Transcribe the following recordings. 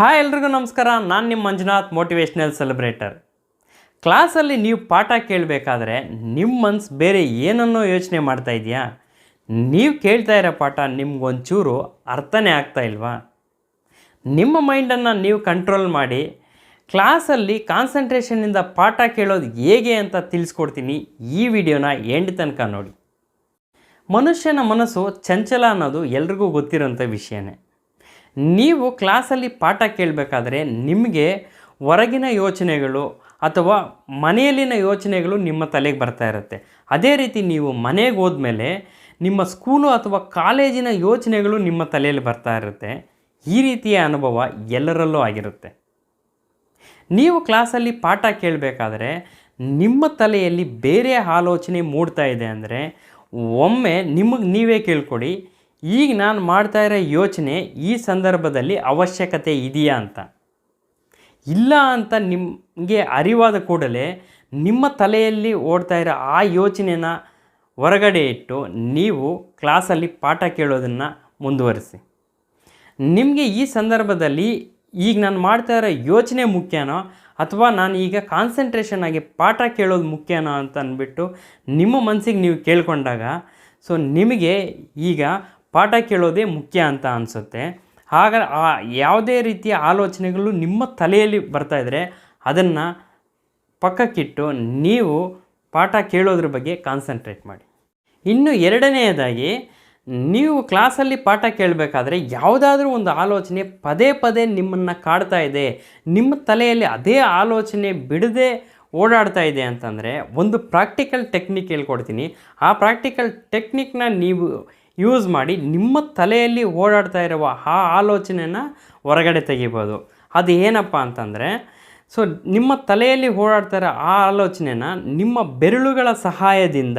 Hi ಎಲ್ರಿಗೂ ನಮಸ್ಕಾರ. ನಾನು ನಿಮ್ಮ ಮಂಜುನಾಥ್, ಮೋಟಿವೇಶ್ನಲ್ ಸೆಲೆಬ್ರೇಟರ್. ಕ್ಲಾಸಲ್ಲಿ ನೀವು ಪಾಠ ಕೇಳಬೇಕಾದ್ರೆ ನಿಮ್ಮ ಮನಸ್ಸು ಬೇರೆ ಏನನ್ನೋ ಯೋಚನೆ ಮಾಡ್ತಾ ಇದೆಯಾ? ನೀವು ಕೇಳ್ತಾ ಇರೋ ಪಾಠ ನಿಮ್ಗೊಂಚೂರು ಅರ್ಥನೇ ಆಗ್ತಾ ಇಲ್ವಾ? ನಿಮ್ಮ ಮೈಂಡನ್ನು ನೀವು ಕಂಟ್ರೋಲ್ ಮಾಡಿ ಕ್ಲಾಸಲ್ಲಿ ಕಾನ್ಸಂಟ್ರೇಷನ್ನಿಂದ ಪಾಠ ಕೇಳೋದು ಹೇಗೆ ಅಂತ ತಿಳಿಸ್ಕೊಡ್ತೀನಿ. ಈ ವಿಡಿಯೋನ ಎಂಡ್ ತನಕ ನೋಡಿ. ಮನುಷ್ಯನ ಮನಸ್ಸು ಚಂಚಲ ಅನ್ನೋದು ಎಲ್ರಿಗೂ ಗೊತ್ತಿರೋಂಥ ವಿಷಯನೇ. ನೀವು ಕ್ಲಾಸಲ್ಲಿ ಪಾಠ ಕೇಳಬೇಕಾದ್ರೆ ನಿಮಗೆ ಹೊರಗಿನ ಯೋಚನೆಗಳು ಅಥವಾ ಮನೆಯಲ್ಲಿನ ಯೋಚನೆಗಳು ನಿಮ್ಮ ತಲೆಗೆ ಬರ್ತಾ ಇರುತ್ತೆ. ಅದೇ ರೀತಿ ನೀವು ಮನೆಗೆ ಹೋದ್ಮೇಲೆ ನಿಮ್ಮ ಸ್ಕೂಲು ಅಥವಾ ಕಾಲೇಜಿನ ಯೋಚನೆಗಳು ನಿಮ್ಮ ತಲೆಯಲ್ಲಿ ಬರ್ತಾ ಇರುತ್ತೆ. ಈ ರೀತಿಯ ಅನುಭವ ಎಲ್ಲರಲ್ಲೂ ಆಗಿರುತ್ತೆ. ನೀವು ಕ್ಲಾಸಲ್ಲಿ ಪಾಠ ಕೇಳಬೇಕಾದ್ರೆ ನಿಮ್ಮ ತಲೆಯಲ್ಲಿ ಬೇರೆ ಆಲೋಚನೆ ಮೂಡ್ತಾ ಇದೆ ಅಂದರೆ ಒಮ್ಮೆ ನಿಮಗೆ ನೀವೇ ಕೇಳ್ಕೊಡಿ, ಈಗ ನಾನು ಮಾಡ್ತಾ ಇರೋ ಯೋಚನೆ ಈ ಸಂದರ್ಭದಲ್ಲಿ ಅವಶ್ಯಕತೆ ಇದೆಯಾ ಅಂತ. ಇಲ್ಲ ಅಂತ ನಿಮಗೆ ಅರಿವಾದ ಕೂಡಲೇ ನಿಮ್ಮ ತಲೆಯಲ್ಲಿ ಓಡ್ತಾ ಇರೋ ಆ ಯೋಚನೆನ ಹೊರಗಡೆ ಇಟ್ಟು ನೀವು ಕ್ಲಾಸಲ್ಲಿ ಪಾಠ ಕೇಳೋದನ್ನು ಮುಂದುವರಿಸಿ. ನಿಮಗೆ ಈ ಸಂದರ್ಭದಲ್ಲಿ ಈಗ ನಾನು ಮಾಡ್ತಾ ಇರೋ ಯೋಚನೆ ಮುಖ್ಯನೋ ಅಥವಾ ನಾನು ಈಗ ಕಾನ್ಸಂಟ್ರೇಷನ್ ಆಗಿ ಪಾಠ ಕೇಳೋದು ಮುಖ್ಯನೋ ಅಂತ ಅಂದ್ಬಿಟ್ಟು ನಿಮ್ಮ ಮನಸ್ಸಿಗೆ ನೀವು ಕೇಳ್ಕೊಂಡಾಗ ನಿಮಗೆ ಈಗ ಪಾಠ ಕೇಳೋದೇ ಮುಖ್ಯ ಅಂತ ಅನಿಸುತ್ತೆ. ಆಗ ಯಾವುದೇ ರೀತಿಯ ಆಲೋಚನೆಗಳು ನಿಮ್ಮ ತಲೆಯಲ್ಲಿ ಬರ್ತಾಯಿದ್ರೆ ಅದನ್ನು ಪಕ್ಕಕ್ಕಿಟ್ಟು ನೀವು ಪಾಠ ಕೇಳೋದ್ರ ಬಗ್ಗೆ ಕಾನ್ಸಂಟ್ರೇಟ್ ಮಾಡಿ. ಇನ್ನು ಎರಡನೆಯದಾಗಿ, ನೀವು ಕ್ಲಾಸಲ್ಲಿ ಪಾಠ ಕೇಳಬೇಕಾದ್ರೆ ಯಾವುದಾದ್ರೂ ಒಂದು ಆಲೋಚನೆ ಪದೇ ಪದೇ ನಿಮ್ಮನ್ನು ಕಾಡ್ತಾ ಇದೆ, ನಿಮ್ಮ ತಲೆಯಲ್ಲಿ ಅದೇ ಆಲೋಚನೆ ಬಿಡದೆ ಓಡಾಡ್ತಾ ಇದೆ ಅಂತಂದರೆ ಒಂದು ಪ್ರಾಕ್ಟಿಕಲ್ ಟೆಕ್ನಿಕ್ ಹೇಳ್ಕೊಡ್ತೀನಿ. ಆ ಪ್ರಾಕ್ಟಿಕಲ್ ಟೆಕ್ನಿಕ್ನ ನೀವು ಯೂಸ್ ಮಾಡಿ ನಿಮ್ಮ ತಲೆಯಲ್ಲಿ ಓಡಾಡ್ತಾ ಇರುವ ಆ ಆಲೋಚನೆನ ಹೊರಗಡೆ ತೆಗಿಬೋದು. ಅದು ಏನಪ್ಪ ಅಂತಂದರೆ, ನಿಮ್ಮ ತಲೆಯಲ್ಲಿ ಓಡಾಡ್ತಾ ಇರೋ ಆ ಆಲೋಚನೆನ ನಿಮ್ಮ ಬೆರಳುಗಳ ಸಹಾಯದಿಂದ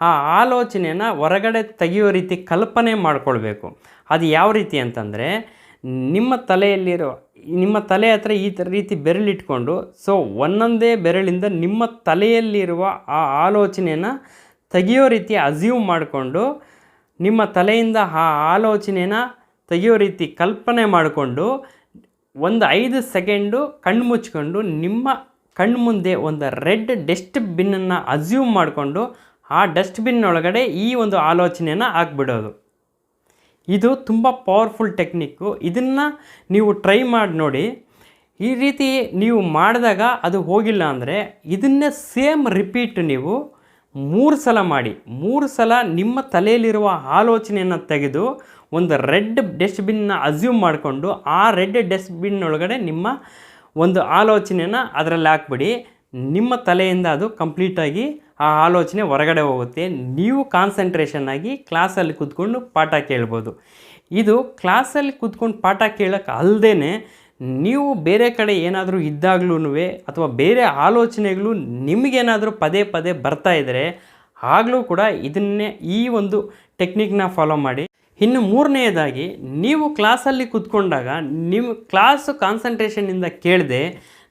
ಆ ಆಲೋಚನೆನ ಹೊರಗಡೆ ತೆಗೆಯೋ ರೀತಿ ಕಲ್ಪನೆ ಮಾಡ್ಕೊಳ್ಬೇಕು. ಅದು ಯಾವ ರೀತಿ ಅಂತಂದರೆ, ನಿಮ್ಮ ತಲೆ ಹತ್ರ ಈ ರೀತಿ ಬೆರಳಿಟ್ಕೊಂಡು ಒಂದೊಂದೇ ಬೆರಳಿಂದ ನಿಮ್ಮ ತಲೆಯಲ್ಲಿರುವ ಆ ಆಲೋಚನೆನ ತೆಗೆಯೋ ರೀತಿ ಅಸ್ಯೂಮ್ ಮಾಡಿಕೊಂಡು ನಿಮ್ಮ ತಲೆಯಿಂದ ಆ ಆಲೋಚನೆನ ತೆಗೆಯೋ ರೀತಿ ಕಲ್ಪನೆ ಮಾಡಿಕೊಂಡು 5 ಸೆಕೆಂಡು ಕಣ್ಣು ಮುಚ್ಕೊಂಡು ನಿಮ್ಮ ಕಣ್ಣು ಮುಂದೆ ಒಂದು ರೆಡ್ ಡಸ್ಟ್ಬಿನ್ನನ್ನು ಅಸ್ಯೂಮ್ ಮಾಡಿಕೊಂಡು ಆ ಡಸ್ಟ್ಬಿನ್ ಒಳಗಡೆ ಈ ಒಂದು ಆಲೋಚನೆನ ಹಾಕ್ಬಿಡೋದು. ಇದು ತುಂಬ ಪವರ್ಫುಲ್ ಟೆಕ್ನಿಕ್ಕು. ಇದನ್ನು ನೀವು ಟ್ರೈ ಮಾಡಿ ನೋಡಿ. ಈ ರೀತಿ ನೀವು ಮಾಡಿದಾಗ ಅದು ಹೋಗಿಲ್ಲ ಅಂದರೆ ಇದನ್ನೇ ಸೇಮ್ ರಿಪೀಟ್ ನೀವು 3 ಸಲ ಮಾಡಿ. 3 ಸಲ ನಿಮ್ಮ ತಲೆಯಲ್ಲಿರುವ ಆಲೋಚನೆಯನ್ನು ತೆಗೆದು ಒಂದು ರೆಡ್ ಡಸ್ಟ್ಬಿನ್ನ ಅಸ್ಯೂಮ್ ಮಾಡಿಕೊಂಡು ಆ ರೆಡ್ ಡಸ್ಟ್ಬಿನ್ ಒಳಗಡೆ ನಿಮ್ಮ ಒಂದು ಆಲೋಚನೆನ ಅದರಲ್ಲಿ ಹಾಕ್ಬಿಡಿ. ನಿಮ್ಮ ತಲೆಯಿಂದ ಅದು ಕಂಪ್ಲೀಟಾಗಿ ಆ ಆಲೋಚನೆ ಹೊರಗಡೆ ಹೋಗುತ್ತೆ. ನೀವು ಕಾನ್ಸಂಟ್ರೇಷನ್ ಆಗಿ ಕ್ಲಾಸಲ್ಲಿ ಕೂತ್ಕೊಂಡು ಪಾಠ ಕೇಳ್ಬೋದು. ಇದು ಕ್ಲಾಸಲ್ಲಿ ಕೂತ್ಕೊಂಡು ಪಾಠ ಕೇಳೋಕ್ಕೆ ಅಲ್ಲದೇ ನೀವು ಬೇರೆ ಕಡೆ ಏನಾದರೂ ಇದ್ದಾಗ್ಲೂ ಅಥವಾ ಬೇರೆ ಆಲೋಚನೆಗಳು ನಿಮಗೇನಾದರೂ ಪದೇ ಪದೇ ಬರ್ತಾ ಇದ್ದರೆ ಆಗಲೂ ಕೂಡ ಈ ಒಂದು ಟೆಕ್ನಿಕ್ನ ಫಾಲೋ ಮಾಡಿ. ಇನ್ನು ಮೂರನೆಯದಾಗಿ, ನೀವು ಕ್ಲಾಸಲ್ಲಿ ಕೂತ್ಕೊಂಡಾಗ ನಿಮ್ಮ ಕ್ಲಾಸು ಕಾನ್ಸಂಟ್ರೇಷನ್ನಿಂದ ಕೇಳದೆ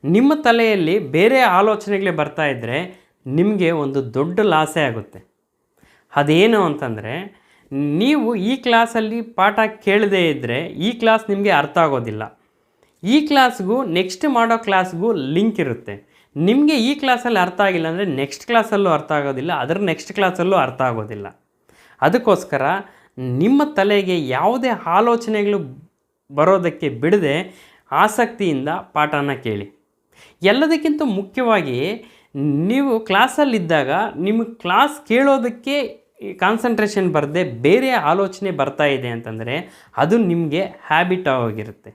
ನಿಮ್ಮ ತಲೆಯಲ್ಲಿ ಬೇರೆ ಆಲೋಚನೆಗಳೇ ಬರ್ತಾ ಇದ್ದರೆ ನಿಮಗೆ ಒಂದು ದೊಡ್ಡ ಲಾಸೇ ಆಗುತ್ತೆ. ಅದೇನು ಅಂತಂದರೆ, ನೀವು ಈ ಕ್ಲಾಸಲ್ಲಿ ಪಾಠ ಕೇಳದೇ ಇದ್ದರೆ ಈ ಕ್ಲಾಸ್ ನಿಮಗೆ ಅರ್ಥ ಆಗೋದಿಲ್ಲ. ಈ ಕ್ಲಾಸ್ಗೂ ನೆಕ್ಸ್ಟ್ ಮಾಡೋ ಕ್ಲಾಸ್ಗೂ ಲಿಂಕ್ ಇರುತ್ತೆ. ನಿಮಗೆ ಈ ಕ್ಲಾಸಲ್ಲಿ ಅರ್ಥ ಆಗಿಲ್ಲ ಅಂದರೆ ನೆಕ್ಸ್ಟ್ ಕ್ಲಾಸಲ್ಲೂ ಅರ್ಥ ಆಗೋದಿಲ್ಲ, ಅದರ ನೆಕ್ಸ್ಟ್ ಕ್ಲಾಸಲ್ಲೂ ಅರ್ಥ ಆಗೋದಿಲ್ಲ. ಅದಕ್ಕೋಸ್ಕರ ನಿಮ್ಮ ತಲೆಗೆ ಯಾವುದೇ ಆಲೋಚನೆಗಳು ಬರೋದಕ್ಕೆ ಬಿಡದೆ ಆಸಕ್ತಿಯಿಂದ ಪಾಠನ ಕೇಳಿ. ಎಲ್ಲದಕ್ಕಿಂತ ಮುಖ್ಯವಾಗಿ, ನೀವು ಕ್ಲಾಸಲ್ಲಿದ್ದಾಗ ನಿಮಗೆ ಕ್ಲಾಸ್ ಕೇಳೋದಕ್ಕೆ ಕಾನ್ಸಂಟ್ರೇಷನ್ ಬರದೆ ಬೇರೆ ಆಲೋಚನೆ ಬರ್ತಾ ಇದೆ ಅಂತಂದರೆ ಅದು ನಿಮಗೆ ಹ್ಯಾಬಿಟ್ ಆಗೋಗಿರುತ್ತೆ.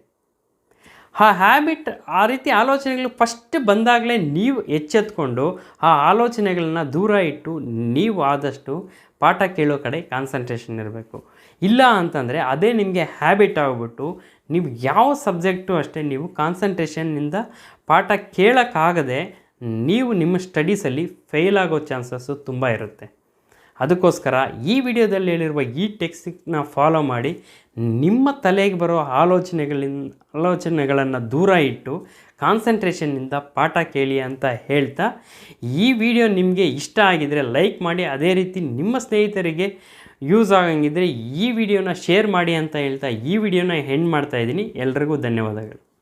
ಆ ರೀತಿ ಆಲೋಚನೆಗಳು ಫಸ್ಟ್ ಬಂದಾಗಲೇ ನೀವು ಎಚ್ಚೆತ್ಕೊಂಡು ಆ ಆಲೋಚನೆಗಳನ್ನ ದೂರ ಇಟ್ಟು ನೀವು ಆದಷ್ಟು ಪಾಠ ಕೇಳೋ ಕಡೆ ಕಾನ್ಸಂಟ್ರೇಷನ್ ಇರಬೇಕು. ಇಲ್ಲ ಅಂತಂದರೆ ಅದೇ ನಿಮಗೆ ಹ್ಯಾಬಿಟ್ ಆಗಿಬಿಟ್ಟು ನೀವು ಯಾವ ಸಬ್ಜೆಕ್ಟು ಅಷ್ಟೇ ನೀವು ಕಾನ್ಸಂಟ್ರೇಷನ್ನಿಂದ ಪಾಠ ಕೇಳೋಕ್ಕಾಗದೆ ನೀವು ನಿಮ್ಮ ಸ್ಟಡೀಸಲ್ಲಿ ಫೇಲ್ ಆಗೋ ಚಾನ್ಸಸ್ಸು ತುಂಬ ಇರುತ್ತೆ. ಅದಕ್ಕೋಸ್ಕರ ಈ ವಿಡಿಯೋದಲ್ಲಿ ಹೇಳಿರುವ ಈ ಟೆಕ್ನಿಕ್ನ ಫಾಲೋ ಮಾಡಿ ನಿಮ್ಮ ತಲೆಗೆ ಬರೋ ಆಲೋಚನೆಗಳನ್ನು ದೂರ ಇಟ್ಟು ಕಾನ್ಸಂಟ್ರೇಷನ್ನಿಂದ ಪಾಠ ಕೇಳಿ ಅಂತ ಹೇಳ್ತಾ, ಈ ವಿಡಿಯೋ ನಿಮಗೆ ಇಷ್ಟ ಆಗಿದರೆ ಲೈಕ್ ಮಾಡಿ. ಅದೇ ರೀತಿ ನಿಮ್ಮ ಸ್ನೇಹಿತರಿಗೆ ಯೂಸ್ ಆಗಂಗಿದ್ರೆ ಈ ವಿಡಿಯೋನ ಶೇರ್ ಮಾಡಿ ಅಂತ ಹೇಳ್ತಾ ಈ ವಿಡಿಯೋನ ಎಂಡ್ ಮಾಡ್ತಾಯಿದ್ದೀನಿ. ಎಲ್ರಿಗೂ ಧನ್ಯವಾದಗಳು.